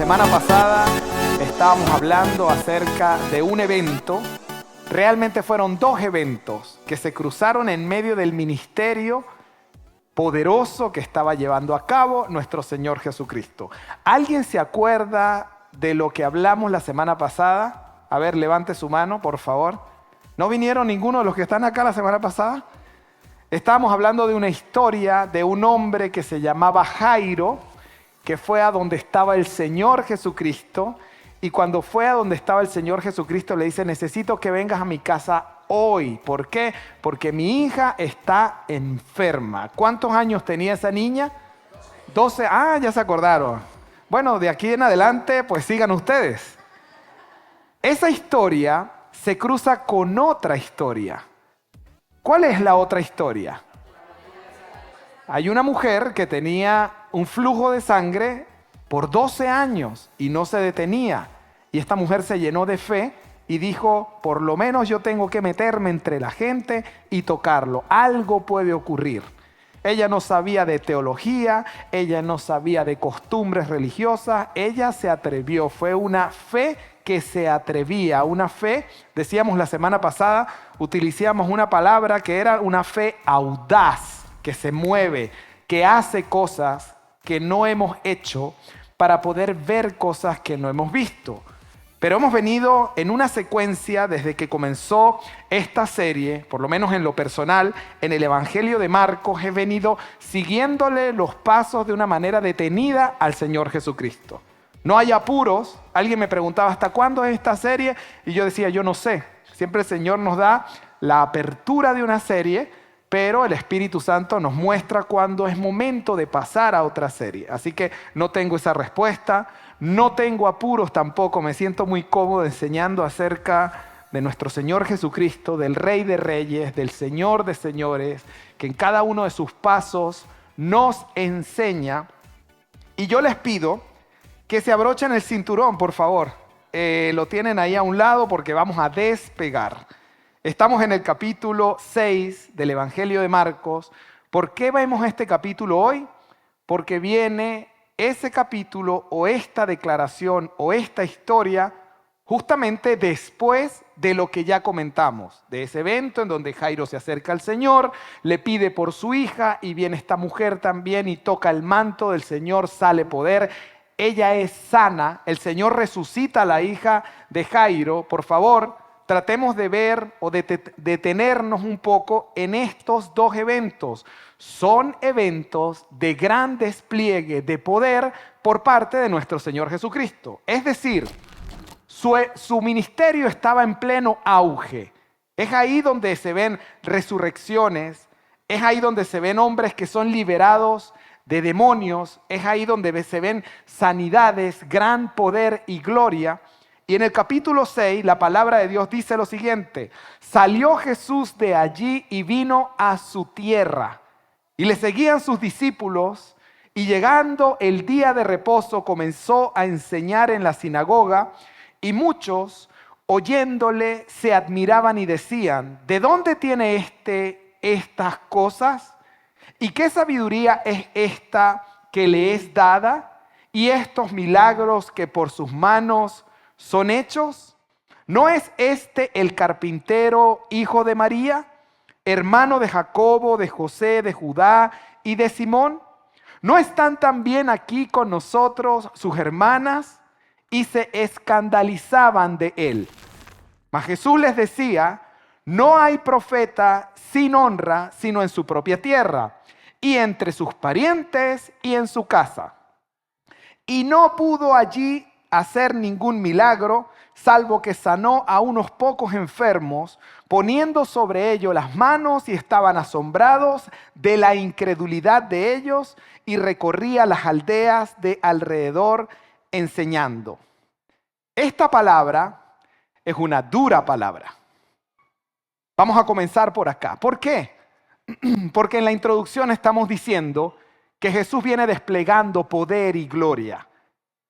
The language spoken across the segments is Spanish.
semana pasada estábamos hablando acerca de un evento. Realmente fueron dos eventos que se cruzaron en medio del ministerio poderoso que estaba llevando a cabo nuestro Señor Jesucristo. ¿Alguien se acuerda de lo que hablamos la semana pasada? A ver, levante su mano, por favor. ¿No vinieron ninguno de los que están acá la semana pasada? Estábamos hablando de una historia de un hombre que se llamaba Jairo, que fue a donde estaba el Señor Jesucristo, y cuando fue a donde estaba el Señor Jesucristo le dice: necesito que vengas a mi casa hoy. ¿Por qué? Porque mi hija está enferma. ¿Cuántos años tenía esa niña? 12. Ah, ya se acordaron. Bueno, de aquí en adelante, pues sigan ustedes. Esa historia se cruza con otra historia. ¿Cuál es la otra historia? Hay una mujer que tenía un flujo de sangre por 12 años y no se detenía. Y esta mujer se llenó de fe y dijo: por lo menos yo tengo que meterme entre la gente y tocarlo. Algo puede ocurrir. Ella no sabía de teología, ella no sabía de costumbres religiosas, ella se atrevió. Fue una fe que se atrevía, una fe, decíamos la semana pasada, utilizamos una palabra que era una fe audaz, que se mueve, que hace cosas que no hemos hecho para poder ver cosas que no hemos visto. Pero hemos venido en una secuencia desde que comenzó esta serie, por lo menos en lo personal, en el Evangelio de Marcos, he venido siguiéndole los pasos de una manera detenida al Señor Jesucristo. No hay apuros. Alguien me preguntaba: ¿hasta cuándo es esta serie? Y yo decía: yo no sé. Siempre el Señor nos da la apertura de una serie, pero el Espíritu Santo nos muestra cuándo es momento de pasar a otra serie. Así que no tengo esa respuesta, no tengo apuros tampoco. Me siento muy cómodo enseñando acerca de nuestro Señor Jesucristo, del Rey de Reyes, del Señor de Señores, que en cada uno de sus pasos nos enseña. Y yo les pido que se abrochen el cinturón, por favor. Lo tienen ahí a un lado porque vamos a despegar. Estamos en el capítulo 6 del Evangelio de Marcos. ¿Por qué vemos este capítulo hoy? Porque viene ese capítulo o esta declaración o esta historia justamente después de lo que ya comentamos, de ese evento en donde Jairo se acerca al Señor, le pide por su hija y viene esta mujer también y toca el manto del Señor, sale poder. Ella es sana, el Señor resucita a la hija de Jairo. Por favor, tratemos de ver o de detenernos un poco en estos dos eventos. Son eventos de gran despliegue de poder por parte de nuestro Señor Jesucristo. Es decir, su ministerio estaba en pleno auge. Es ahí donde se ven resurrecciones, es ahí donde se ven hombres que son liberados de demonios, es ahí donde se ven sanidades, gran poder y gloria. Y en el capítulo 6, la palabra de Dios dice lo siguiente: salió Jesús de allí y vino a su tierra, y le seguían sus discípulos, y llegando el día de reposo comenzó a enseñar en la sinagoga, y muchos, oyéndole, se admiraban y decían: ¿de dónde tiene estas cosas? ¿Y qué sabiduría es esta que le es dada? ¿Y estos milagros que por sus manos son hechos? ¿No es este el carpintero, hijo de María, hermano de Jacobo, de José, de Judá y de Simón? ¿No están también aquí con nosotros sus hermanas? Y se escandalizaban de él. Mas Jesús les decía: no hay profeta sin honra sino en su propia tierra, y entre sus parientes y en su casa. Y no pudo allí hacer ningún milagro, salvo que sanó a unos pocos enfermos, poniendo sobre ellos las manos, y estaban asombrados de la incredulidad de ellos, y recorría las aldeas de alrededor enseñando. Esta palabra es una dura palabra. Vamos a comenzar por acá. ¿Por qué? Porque en la introducción estamos diciendo que Jesús viene desplegando poder y gloria.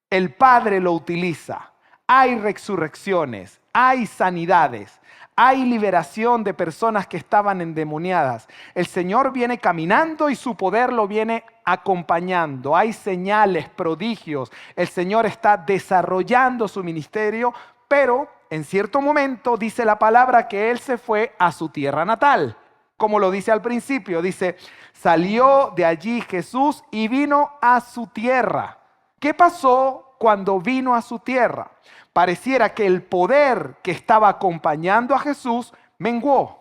El Padre lo utiliza. Hay resurrecciones, hay sanidades, hay liberación de personas que estaban endemoniadas. El Señor viene caminando y su poder lo viene acompañando, hay señales, prodigios, el Señor está desarrollando su ministerio, pero en cierto momento dice la palabra que Él se fue a su tierra natal. Como lo dice al principio, dice, salió de allí Jesús y vino a su tierra. ¿Qué pasó cuando vino a su tierra? Pareciera que el poder que estaba acompañando a Jesús menguó.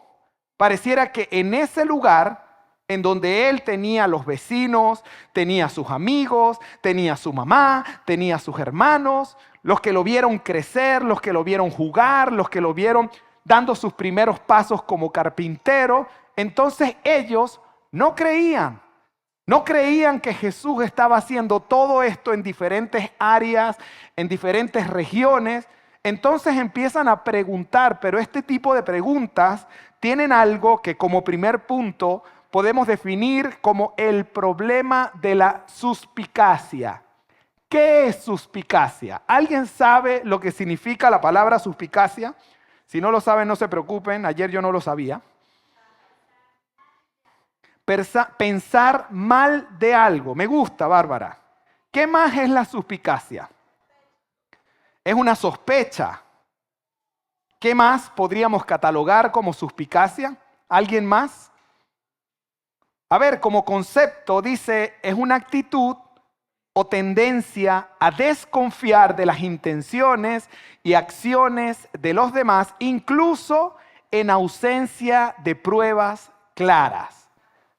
Pareciera que en ese lugar en donde él tenía los vecinos, tenía sus amigos, tenía su mamá, tenía sus hermanos, los que lo vieron crecer, los que lo vieron jugar, los que lo vieron dando sus primeros pasos como carpintero, entonces ellos no creían. No creían que Jesús estaba haciendo todo esto en diferentes áreas, en diferentes regiones. Entonces empiezan a preguntar, pero este tipo de preguntas tienen algo que como primer punto podemos definir como el problema de la suspicacia. ¿Qué es suspicacia? ¿Alguien sabe lo que significa la palabra suspicacia? Si no lo saben, no se preocupen, ayer yo no lo sabía. Pensar mal de algo. Me gusta, Bárbara. ¿Qué más es la suspicacia? Es una sospecha. ¿Qué más podríamos catalogar como suspicacia? ¿Alguien más? A ver, como concepto dice, es una actitud o tendencia a desconfiar de las intenciones y acciones de los demás, incluso en ausencia de pruebas claras.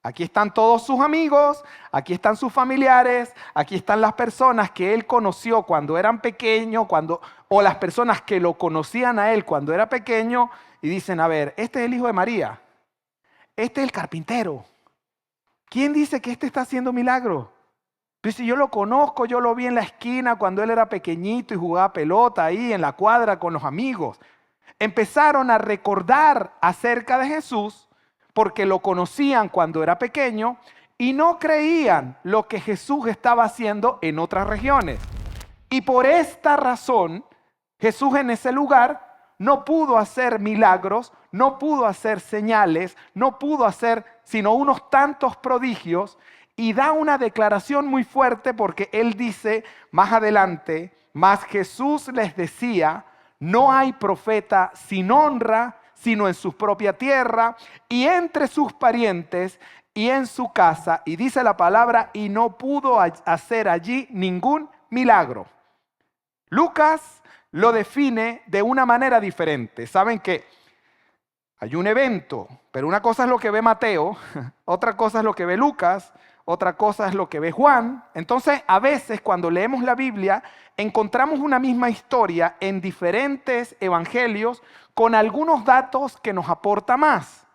Aquí están todos sus amigos, aquí están sus familiares, aquí están las personas que él conoció cuando eran pequeños, o las personas que lo conocían a él cuando era pequeño y dicen, a ver, este es el hijo de María, este es el carpintero. ¿Quién dice que este está haciendo milagros? Pues si yo lo conozco, yo lo vi en la esquina cuando él era pequeñito y jugaba pelota ahí en la cuadra con los amigos. Empezaron a recordar acerca de Jesús porque lo conocían cuando era pequeño y no creían lo que Jesús estaba haciendo en otras regiones. Y por esta razón, Jesús en ese lugar no pudo hacer milagros, no pudo hacer señales, no pudo hacer sino unos tantos prodigios, y da una declaración muy fuerte porque él dice más adelante, mas Jesús les decía, no hay profeta sin honra, sino en su propia tierra y entre sus parientes y en su casa. Y dice la palabra, y no pudo hacer allí ningún milagro. Lucas lo define de una manera diferente. Saben que hay un evento, pero una cosa es lo que ve Mateo, otra cosa es lo que ve Lucas, otra cosa es lo que ve Juan. Entonces, a veces cuando leemos la Biblia, encontramos una misma historia en diferentes evangelios con algunos datos que nos aporta más.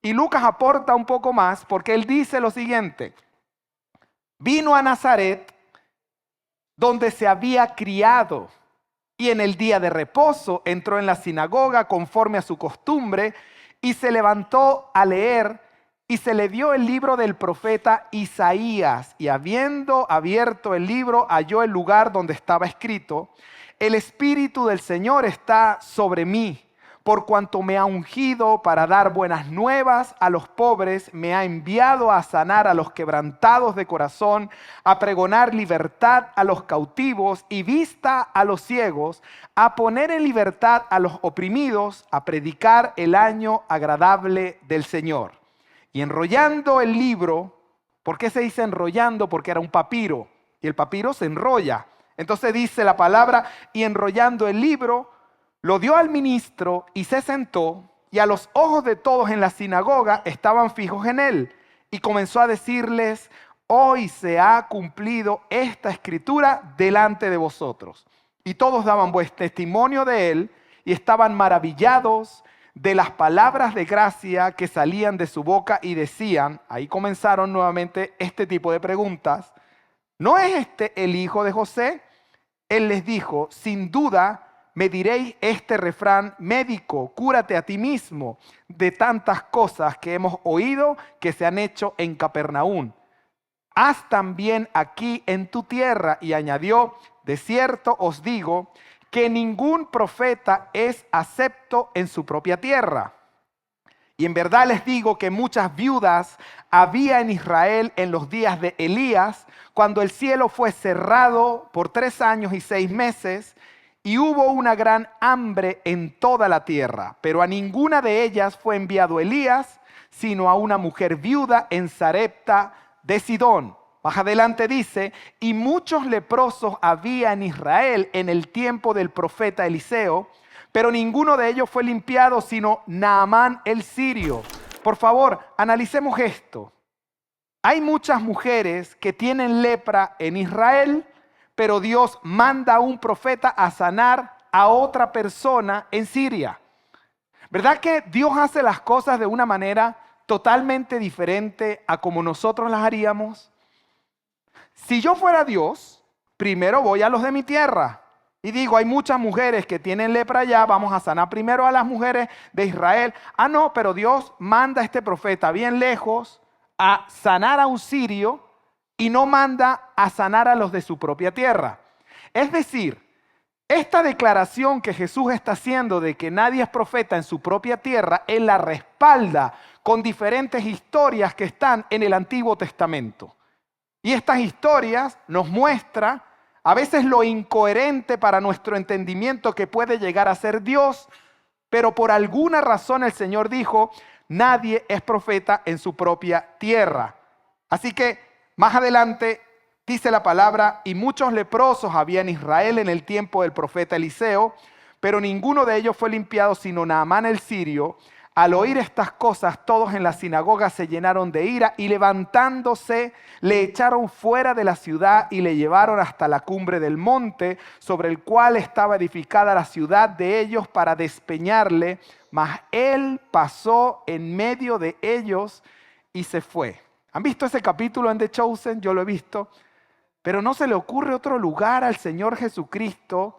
Y Lucas aporta un poco más porque él dice lo siguiente. Vino a Nazaret, donde se había criado, y en el día de reposo entró en la sinagoga conforme a su costumbre y se levantó a leer. Y se le dio el libro del profeta Isaías, y habiendo abierto el libro, halló el lugar donde estaba escrito, el Espíritu del Señor está sobre mí, por cuanto me ha ungido para dar buenas nuevas a los pobres, me ha enviado a sanar a los quebrantados de corazón, a pregonar libertad a los cautivos y vista a los ciegos, a poner en libertad a los oprimidos, a predicar el año agradable del Señor. Y enrollando el libro, ¿por qué se dice enrollando? Porque era un papiro y el papiro se enrolla. Entonces dice la palabra, y enrollando el libro, lo dio al ministro y se sentó, y a los ojos de todos en la sinagoga estaban fijos en él. Y comenzó a decirles, hoy se ha cumplido esta escritura delante de vosotros. Y todos daban buen testimonio de él y estaban maravillados de las palabras de gracia que salían de su boca y decían, ahí comenzaron nuevamente este tipo de preguntas, ¿no es este el hijo de José? Él les dijo, sin duda me diréis este refrán, médico, cúrate a ti mismo de tantas cosas que hemos oído que se han hecho en Capernaum. Haz también aquí en tu tierra. Y añadió, de cierto os digo, que ningún profeta es acepto en su propia tierra. Y en verdad les digo que muchas viudas había en Israel en los días de Elías, cuando el cielo fue cerrado por 3 años y 6 meses, y hubo una gran hambre en toda la tierra. Pero a ninguna de ellas fue enviado Elías, sino a una mujer viuda en Sarepta de Sidón. Más adelante dice, y muchos leprosos había en Israel en el tiempo del profeta Eliseo, pero ninguno de ellos fue limpiado, sino Naamán el sirio. Por favor, analicemos esto. Hay muchas mujeres que tienen lepra en Israel, pero Dios manda a un profeta a sanar a otra persona en Siria. ¿Verdad que Dios hace las cosas de una manera totalmente diferente a como nosotros las haríamos? Si yo fuera Dios, primero voy a los de mi tierra. Y digo, hay muchas mujeres que tienen lepra allá, vamos a sanar primero a las mujeres de Israel. Ah, no, pero Dios manda a este profeta bien lejos a sanar a un sirio y no manda a sanar a los de su propia tierra. Es decir, esta declaración que Jesús está haciendo de que nadie es profeta en su propia tierra, Él la respalda con diferentes historias que están en el Antiguo Testamento. Y estas historias nos muestran a veces lo incoherente para nuestro entendimiento que puede llegar a ser Dios, pero por alguna razón el Señor dijo, nadie es profeta en su propia tierra. Así que más adelante dice la palabra, y muchos leprosos había en Israel en el tiempo del profeta Eliseo, pero ninguno de ellos fue limpiado sino Naamán el sirio. Al oír estas cosas, todos en la sinagoga se llenaron de ira y levantándose, le echaron fuera de la ciudad y le llevaron hasta la cumbre del monte, sobre el cual estaba edificada la ciudad de ellos para despeñarle. Mas él pasó en medio de ellos y se fue. ¿Han visto ese capítulo en The Chosen? Yo lo he visto. Pero no se le ocurre otro lugar al Señor Jesucristo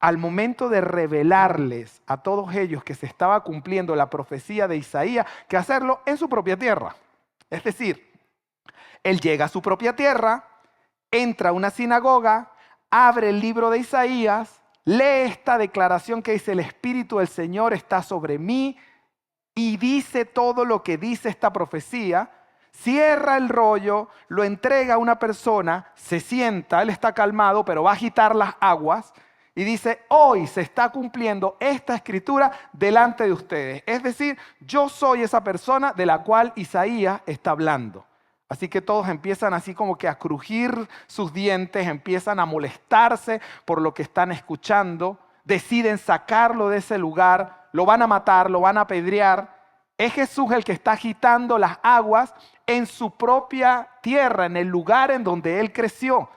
al momento de revelarles a todos ellos que se estaba cumpliendo la profecía de Isaías, que hacerlo en su propia tierra. Es decir, Él llega a su propia tierra, entra a una sinagoga, abre el libro de Isaías, lee esta declaración que dice, el Espíritu del Señor está sobre mí, y dice todo lo que dice esta profecía, cierra el rollo, lo entrega a una persona, se sienta, él está calmado, pero va a agitar las aguas, y dice, hoy se está cumpliendo esta escritura delante de ustedes. Es decir, yo soy esa persona de la cual Isaías está hablando. Así que todos empiezan así como que a crujir sus dientes, empiezan a molestarse por lo que están escuchando, deciden sacarlo de ese lugar, lo van a matar, lo van a apedrear. Es Jesús el que está agitando las aguas en su propia tierra, en el lugar en donde Él creció.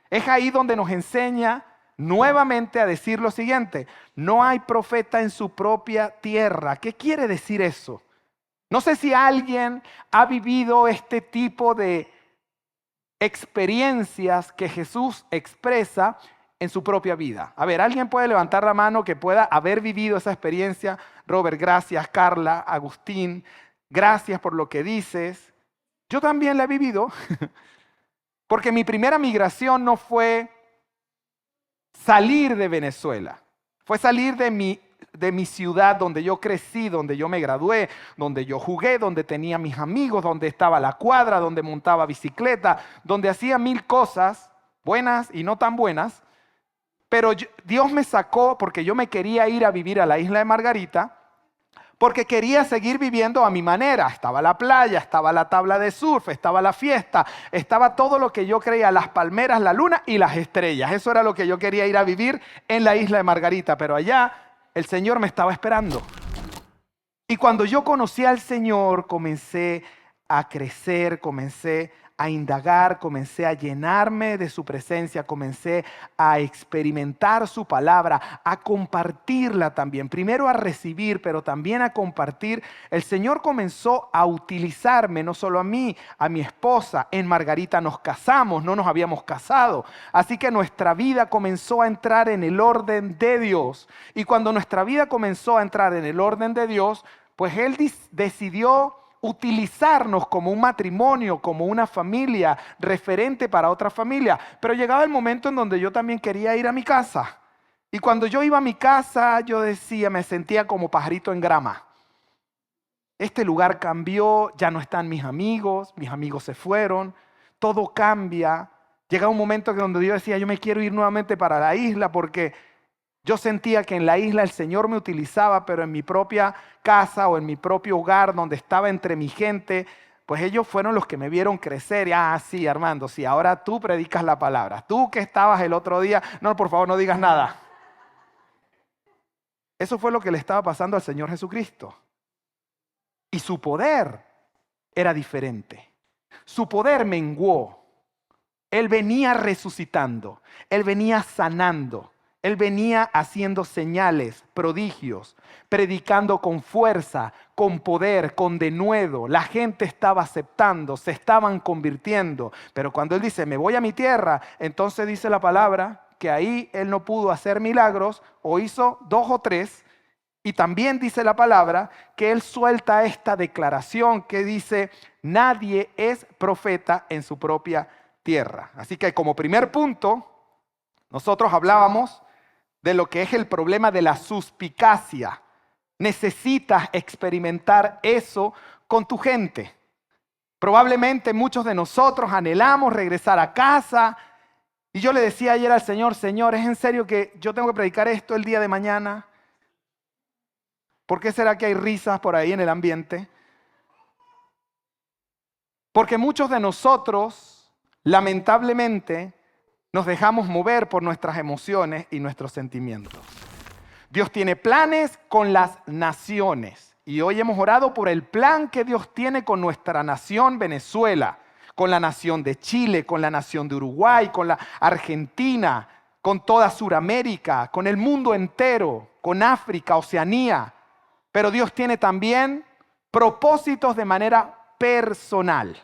Es ahí donde nos enseña nuevamente a decir lo siguiente, no hay profeta en su propia tierra. ¿Qué quiere decir eso? No sé si alguien ha vivido este tipo de experiencias que Jesús expresa en su propia vida. A ver, ¿alguien puede levantar la mano que pueda haber vivido esa experiencia? Robert, gracias. Carla, Agustín, gracias por lo que dices. Yo también la he vivido, porque mi primera migración no fue salir de Venezuela, fue salir de mi ciudad donde yo crecí, donde yo me gradué, donde yo jugué, donde tenía mis amigos, donde estaba la cuadra, donde montaba bicicleta, donde hacía 1000 cosas, buenas y no tan buenas, pero Dios me sacó porque yo me quería ir a vivir a la isla de Margarita, porque quería seguir viviendo a mi manera. Estaba la playa, estaba la tabla de surf, estaba la fiesta, estaba todo lo que yo creía, las palmeras, la luna y las estrellas. Eso era lo que yo quería ir a vivir en la isla de Margarita, pero allá el Señor me estaba esperando. Y cuando yo conocí al Señor, comencé a crecer, comencé a indagar, comencé a llenarme de su presencia, comencé a experimentar su palabra, a compartirla también. Primero a recibir, pero también a compartir. El Señor comenzó a utilizarme, no solo a mí, a mi esposa. En Margarita nos casamos, no nos habíamos casado. Así que nuestra vida comenzó a entrar en el orden de Dios. Y cuando nuestra vida comenzó a entrar en el orden de Dios, pues Él decidió utilizarnos como un matrimonio, como una familia, referente para otra familia. Pero llegaba el momento en donde yo también quería ir a mi casa. Y cuando yo iba a mi casa, yo decía, me sentía como pajarito en grama. Este lugar cambió, ya no están mis amigos se fueron, todo cambia. Llega un momento que donde Dios decía, yo me quiero ir nuevamente para la isla porque yo sentía que en la isla el Señor me utilizaba, pero en mi propia casa o en mi propio hogar donde estaba entre mi gente, pues ellos fueron los que me vieron crecer. Y, sí, Armando, sí, ahora tú predicas la palabra. Tú que estabas el otro día, no, por favor, no digas nada. Eso fue lo que le estaba pasando al Señor Jesucristo. Y su poder era diferente. Su poder menguó. Él venía resucitando. Él venía sanando. Él venía haciendo señales, prodigios, predicando con fuerza, con poder, con denuedo. La gente estaba aceptando, se estaban convirtiendo. Pero cuando Él dice, me voy a mi tierra, entonces dice la palabra que ahí Él no pudo hacer milagros, o hizo 2 o 3. Y también dice la palabra que Él suelta esta declaración que dice, nadie es profeta en su propia tierra. Así que como primer punto, nosotros hablábamos de lo que es el problema de la suspicacia. Necesitas experimentar eso con tu gente. Probablemente muchos de nosotros anhelamos regresar a casa. Y yo le decía ayer al Señor, Señor, ¿es en serio que yo tengo que predicar esto el día de mañana? ¿Por qué será que hay risas por ahí en el ambiente? Porque muchos de nosotros, lamentablemente, nos dejamos mover por nuestras emociones y nuestros sentimientos. Dios tiene planes con las naciones. Y hoy hemos orado por el plan que Dios tiene con nuestra nación Venezuela, con la nación de Chile, con la nación de Uruguay, con la Argentina, con toda Sudamérica, con el mundo entero, con África, Oceanía. Pero Dios tiene también propósitos de manera personal.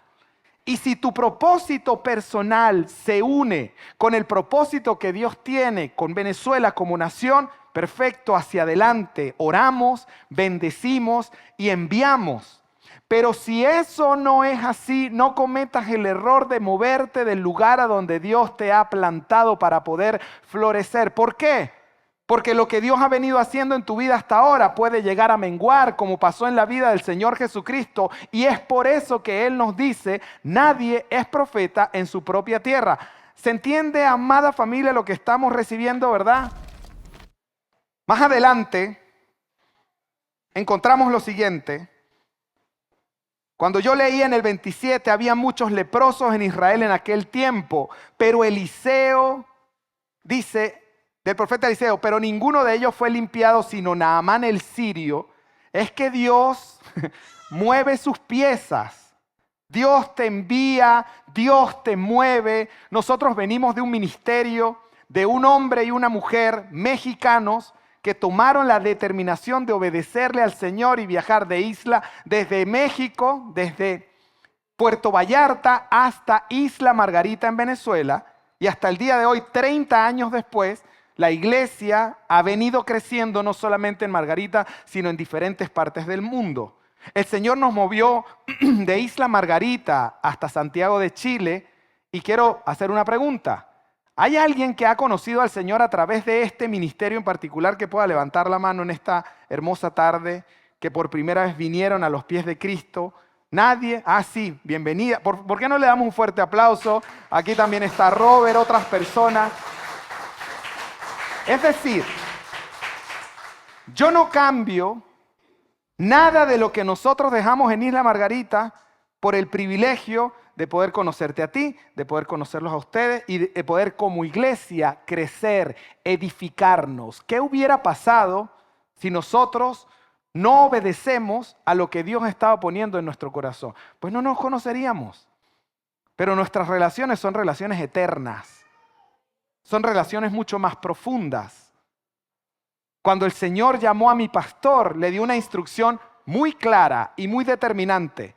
Y si tu propósito personal se une con el propósito que Dios tiene con Venezuela como nación, perfecto, hacia adelante, oramos, bendecimos y enviamos. Pero si eso no es así, no cometas el error de moverte del lugar a donde Dios te ha plantado para poder florecer. ¿Por qué? Porque lo que Dios ha venido haciendo en tu vida hasta ahora puede llegar a menguar, como pasó en la vida del Señor Jesucristo. Y es por eso que Él nos dice, nadie es profeta en su propia tierra. ¿Se entiende, amada familia, lo que estamos recibiendo, verdad? Más adelante, encontramos lo siguiente. Cuando yo leí en el 27, había muchos leprosos en Israel en aquel tiempo, pero Eliseo dice, del profeta Eliseo, pero ninguno de ellos fue limpiado sino Naamán el sirio. Es que Dios mueve sus piezas. Dios te envía, Dios te mueve. Nosotros venimos de un ministerio de un hombre y una mujer mexicanos que tomaron la determinación de obedecerle al Señor y viajar de isla desde México, desde Puerto Vallarta hasta Isla Margarita en Venezuela. Y hasta el día de hoy, 30 años después, la iglesia ha venido creciendo no solamente en Margarita, sino en diferentes partes del mundo. El Señor nos movió de Isla Margarita hasta Santiago de Chile y quiero hacer una pregunta. ¿Hay alguien que ha conocido al Señor a través de este ministerio en particular que pueda levantar la mano en esta hermosa tarde, que por primera vez vinieron a los pies de Cristo? ¿Nadie? Sí, bienvenida. ¿Por qué no le damos un fuerte aplauso? Aquí también está Robert, otras personas. Es decir, yo no cambio nada de lo que nosotros dejamos en Isla Margarita por el privilegio de poder conocerte a ti, de poder conocerlos a ustedes y de poder como iglesia crecer, edificarnos. ¿Qué hubiera pasado si nosotros no obedecemos a lo que Dios estaba poniendo en nuestro corazón? Pues no nos conoceríamos. Pero nuestras relaciones son relaciones eternas. Son relaciones mucho más profundas. Cuando el Señor llamó a mi pastor, le dio una instrucción muy clara y muy determinante.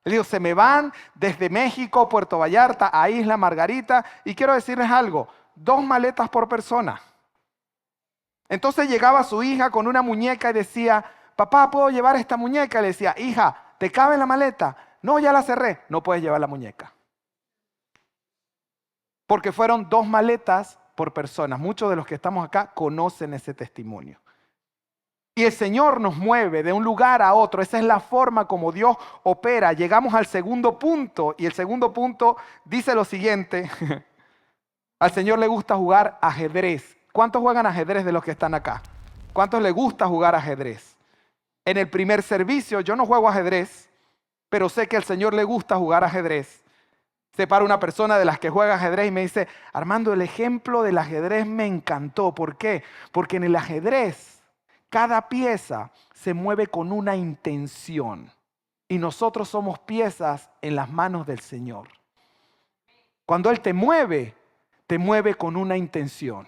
Le dijo, se me van desde México, Puerto Vallarta, a Isla Margarita. Y quiero decirles algo, 2 maletas por persona. Entonces llegaba su hija con una muñeca y decía, papá, ¿puedo llevar esta muñeca? Y le decía, hija, ¿te cabe en la maleta? No, ya la cerré. No puedes llevar la muñeca. Porque fueron 2 maletas por persona. Muchos de los que estamos acá conocen ese testimonio. Y el Señor nos mueve de un lugar a otro. Esa es la forma como Dios opera. Llegamos al segundo punto. Y el segundo punto dice lo siguiente. Al Señor le gusta jugar ajedrez. ¿Cuántos juegan ajedrez de los que están acá? ¿Cuántos les gusta jugar ajedrez? En el primer servicio yo no juego ajedrez, pero sé que al Señor le gusta jugar ajedrez. Se para una persona de las que juega ajedrez y me dice, Armando, el ejemplo del ajedrez me encantó. ¿Por qué? Porque en el ajedrez cada pieza se mueve con una intención y nosotros somos piezas en las manos del Señor. Cuando Él te mueve con una intención.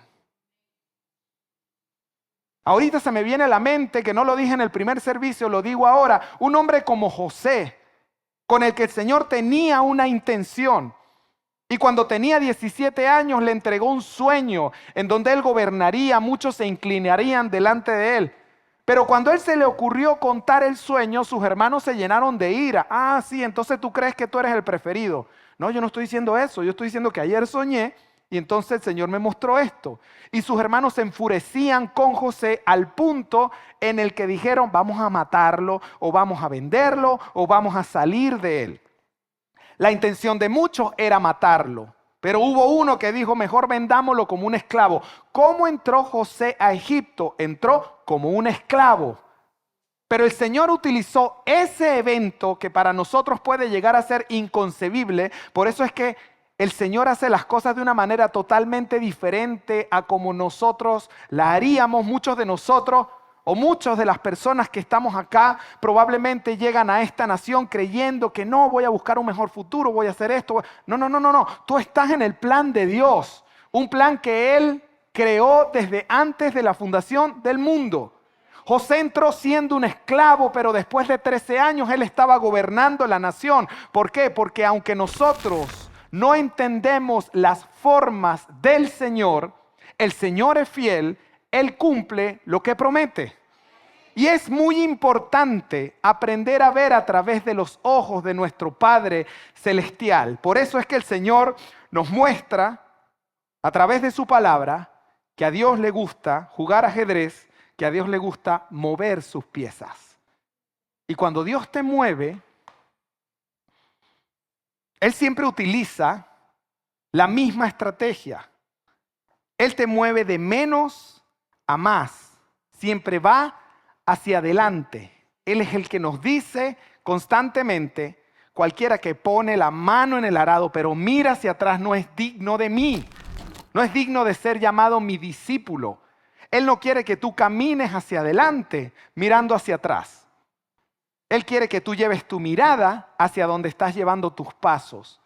Ahorita se me viene a la mente, que no lo dije en el primer servicio, lo digo ahora, un hombre como José, con el que el Señor tenía una intención. Y cuando tenía 17 años le entregó un sueño en donde él gobernaría, muchos se inclinarían delante de él. Pero cuando él se le ocurrió contar el sueño, sus hermanos se llenaron de ira. Ah, sí, entonces tú crees que tú eres el preferido. No, yo no estoy diciendo eso, yo estoy diciendo que ayer soñé y entonces el Señor me mostró esto. Y sus hermanos se enfurecían con José al punto en el que dijeron, vamos a matarlo, o vamos a venderlo, o vamos a salir de él. La intención de muchos era matarlo, pero hubo uno que dijo, mejor vendámoslo como un esclavo. ¿Cómo entró José a Egipto? Entró como un esclavo. Pero el Señor utilizó ese evento que para nosotros puede llegar a ser inconcebible. Por eso es que el Señor hace las cosas de una manera totalmente diferente a como nosotros la haríamos. Muchos de nosotros o muchas de las personas que estamos acá probablemente llegan a esta nación creyendo que no, voy a buscar un mejor futuro, voy a hacer esto. No. Tú estás en el plan de Dios. Un plan que Él creó desde antes de la fundación del mundo. José entró siendo un esclavo, pero después de 13 años él estaba gobernando la nación. ¿Por qué? Porque aunque nosotros no entendemos las formas del Señor, el Señor es fiel, Él cumple lo que promete. Y es muy importante aprender a ver a través de los ojos de nuestro Padre Celestial. Por eso es que el Señor nos muestra a través de su palabra que a Dios le gusta jugar ajedrez, que a Dios le gusta mover sus piezas. Y cuando Dios te mueve, Él siempre utiliza la misma estrategia. Él te mueve de menos a más. Siempre va hacia adelante. Él es el que nos dice constantemente, cualquiera que pone la mano en el arado, pero mira hacia atrás, no es digno de mí. No es digno de ser llamado mi discípulo. Él no quiere que tú camines hacia adelante mirando hacia atrás. Él quiere que tú lleves tu mirada hacia donde estás llevando tus pasos.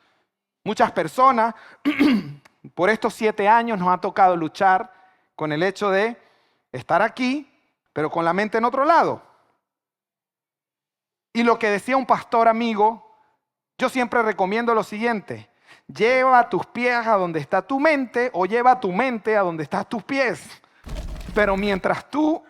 Muchas personas, por estos 7 años nos ha tocado luchar con el hecho de estar aquí, pero con la mente en otro lado. Y lo que decía un pastor amigo, yo siempre recomiendo lo siguiente: lleva tus pies a donde está tu mente o lleva tu mente a donde están tus pies. Pero mientras tú,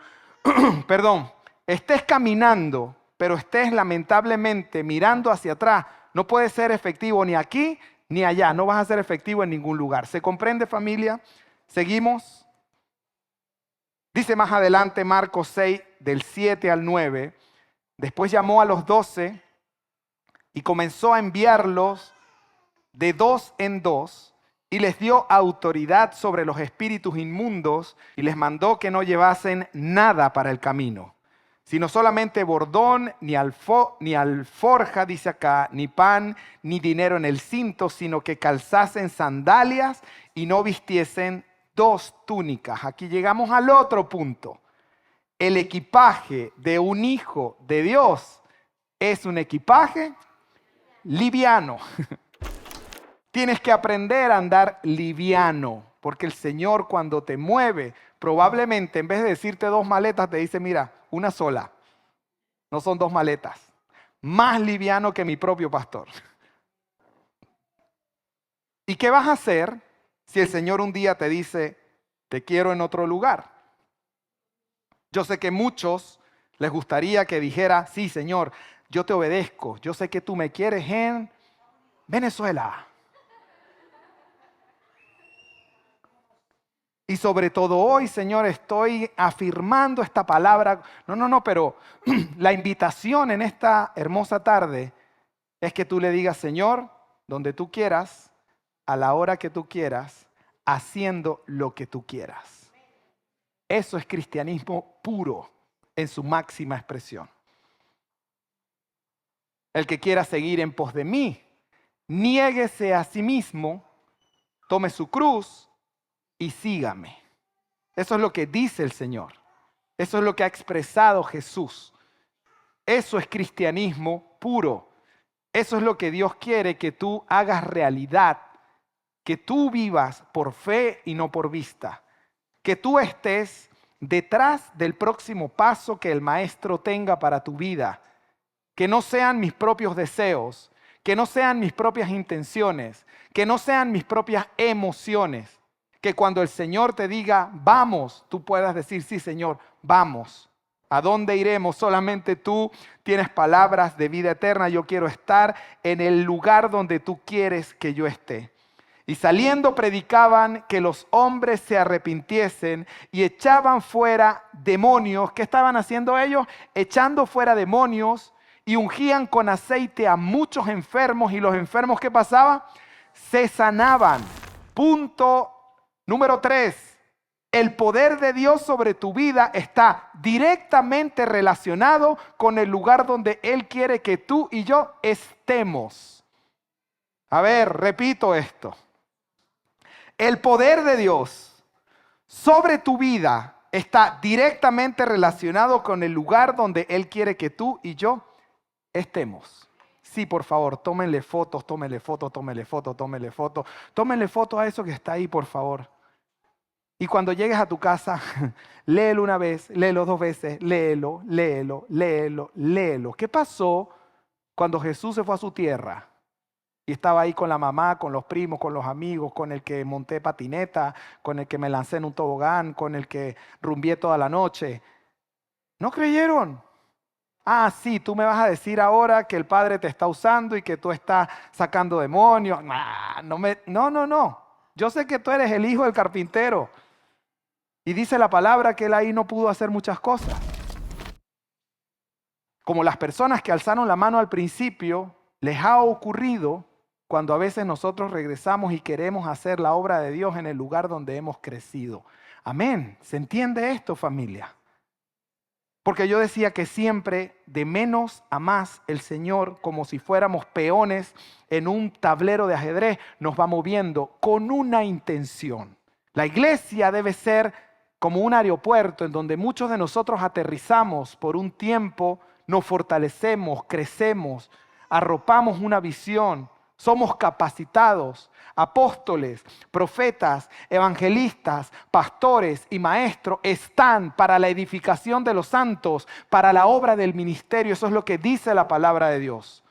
estés caminando, pero estés lamentablemente mirando hacia atrás, no puedes ser efectivo ni aquí ni allá. No vas a ser efectivo en ningún lugar. ¿Se comprende, familia? Seguimos. Dice más adelante Marcos 6, del 7 al 9. Después llamó a los 12 y comenzó a enviarlos de 2 en 2 y les dio autoridad sobre los espíritus inmundos y les mandó que no llevasen nada para el camino, sino solamente bordón, ni alforja, dice acá, ni pan, ni dinero en el cinto, sino que calzasen sandalias y no vistiesen 2 túnicas. Aquí llegamos al otro punto. El equipaje de un hijo de Dios es un equipaje liviano. Tienes que aprender a andar liviano, porque el Señor cuando te mueve, probablemente en vez de decirte 2 maletas, te dice, mira, una sola. No son 2 maletas. Más liviano que mi propio pastor. ¿Y qué vas a hacer si el Señor un día te dice, te quiero en otro lugar? Yo sé que muchos les gustaría que dijera, sí, Señor, yo te obedezco. Yo sé que tú me quieres en Venezuela. Y sobre todo hoy, Señor, estoy afirmando esta palabra. No, pero la invitación en esta hermosa tarde es que tú le digas, Señor, donde tú quieras, a la hora que tú quieras, haciendo lo que tú quieras. Eso es cristianismo puro en su máxima expresión. El que quiera seguir en pos de mí, niéguese a sí mismo, tome su cruz y sígame. Eso es lo que dice el Señor. Eso es lo que ha expresado Jesús. Eso es cristianismo puro. Eso es lo que Dios quiere que tú hagas realidad. Que tú vivas por fe y no por vista. Que tú estés detrás del próximo paso que el Maestro tenga para tu vida. Que no sean mis propios deseos, que no sean mis propias intenciones, que no sean mis propias emociones. Que cuando el Señor te diga, vamos, tú puedas decir, sí, Señor, vamos. ¿A dónde iremos? Solamente tú tienes palabras de vida eterna. Yo quiero estar en el lugar donde tú quieres que yo esté. Y saliendo predicaban que los hombres se arrepintiesen y echaban fuera demonios. ¿Qué estaban haciendo ellos? Echando fuera demonios y ungían con aceite a muchos enfermos. ¿Y los enfermos qué pasaba? Se sanaban. Punto número 3. El poder de Dios sobre tu vida está directamente relacionado con el lugar donde Él quiere que tú y yo estemos. A ver, repito esto. El poder de Dios sobre tu vida está directamente relacionado con el lugar donde Él quiere que tú y yo estemos. Sí, por favor, tómenle fotos, tómenle fotos, tómenle fotos, tómenle fotos. Tómenle fotos a eso que está ahí, por favor. Y cuando llegues a tu casa, léelo una vez, léelo 2 veces, léelo, léelo, léelo, léelo. ¿Qué pasó cuando Jesús se fue a su tierra? Y estaba ahí con la mamá, con los primos, con los amigos, con el que monté patineta, con el que me lancé en un tobogán, con el que rumbié toda la noche. ¿No creyeron? Ah, sí, tú me vas a decir ahora que el Padre te está usando y que tú estás sacando demonios. No. Yo sé que tú eres el hijo del carpintero. Y dice la palabra que él ahí no pudo hacer muchas cosas. Como las personas que alzaron la mano al principio, les ha ocurrido cuando a veces nosotros regresamos y queremos hacer la obra de Dios en el lugar donde hemos crecido. Amén. ¿Se entiende esto, familia? Porque yo decía que siempre de menos a más el Señor, como si fuéramos peones en un tablero de ajedrez, nos va moviendo con una intención. La iglesia debe ser como un aeropuerto en donde muchos de nosotros aterrizamos por un tiempo, nos fortalecemos, crecemos, arropamos una visión, somos capacitados, apóstoles, profetas, evangelistas, pastores y maestros están para la edificación de los santos, para la obra del ministerio. Eso es lo que dice la palabra de Dios.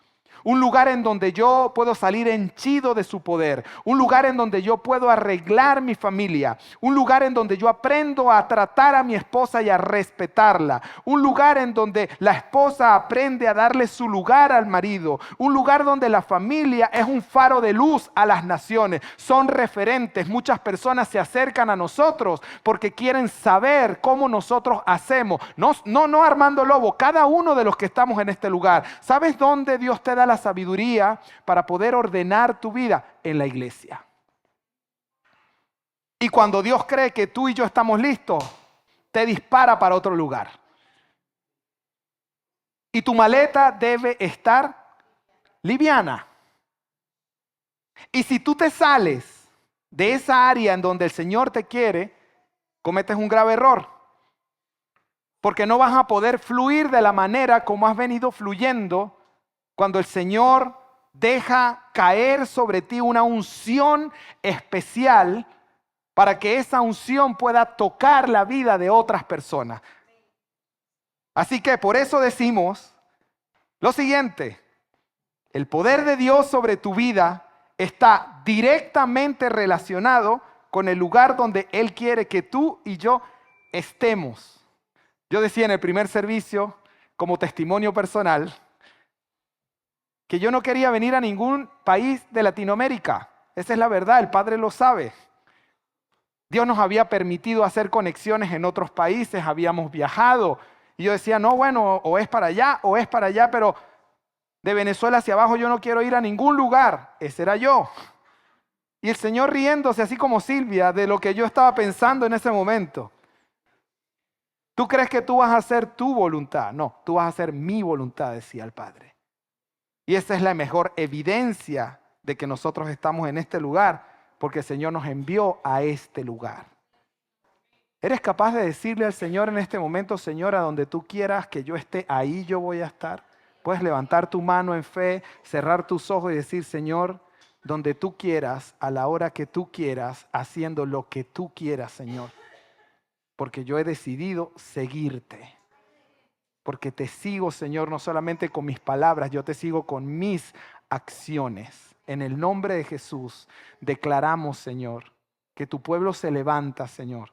Un lugar en donde yo puedo salir henchido de su poder. Un lugar en donde yo puedo arreglar mi familia. Un lugar en donde yo aprendo a tratar a mi esposa y a respetarla. Un lugar en donde la esposa aprende a darle su lugar al marido. Un lugar donde la familia es un faro de luz a las naciones. Son referentes. Muchas personas se acercan a nosotros porque quieren saber cómo nosotros hacemos. No Armando Lobo, cada uno de los que estamos en este lugar. ¿Sabes dónde Dios te da la sabiduría para poder ordenar tu vida? En la iglesia. Y cuando Dios cree que tú y yo estamos listos, te dispara para otro lugar. Y tu maleta debe estar liviana. Y si tú te sales de esa área en donde el Señor te quiere, cometes un grave error. Porque no vas a poder fluir de la manera como has venido fluyendo cuando el Señor deja caer sobre ti una unción especial para que esa unción pueda tocar la vida de otras personas. Así que por eso decimos lo siguiente: el poder de Dios sobre tu vida está directamente relacionado con el lugar donde Él quiere que tú y yo estemos. Yo decía en el primer servicio, como testimonio personal, que yo no quería venir a ningún país de Latinoamérica. Esa es la verdad, el Padre lo sabe. Dios nos había permitido hacer conexiones en otros países, habíamos viajado. Y yo decía, no, bueno, o es para allá o es para allá, pero de Venezuela hacia abajo yo no quiero ir a ningún lugar. Ese era yo. Y el Señor riéndose, así como Silvia, de lo que yo estaba pensando en ese momento. ¿Tú crees que tú vas a hacer tu voluntad? No, tú vas a hacer mi voluntad, decía el Padre. Y esa es la mejor evidencia de que nosotros estamos en este lugar, porque el Señor nos envió a este lugar. ¿Eres capaz de decirle al Señor en este momento, Señor, a donde tú quieras que yo esté, ahí yo voy a estar? Puedes levantar tu mano en fe, cerrar tus ojos y decir, Señor, donde tú quieras, a la hora que tú quieras, haciendo lo que tú quieras, Señor. Porque yo he decidido seguirte. Porque te sigo, Señor, no solamente con mis palabras, yo te sigo con mis acciones. En el nombre de Jesús declaramos, Señor, que tu pueblo se levanta, Señor.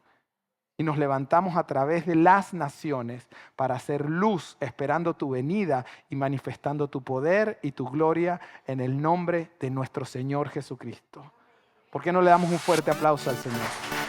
Y nos levantamos a través de las naciones para hacer luz, esperando tu venida y manifestando tu poder y tu gloria en el nombre de nuestro Señor Jesucristo. ¿Por qué no le damos un fuerte aplauso al Señor?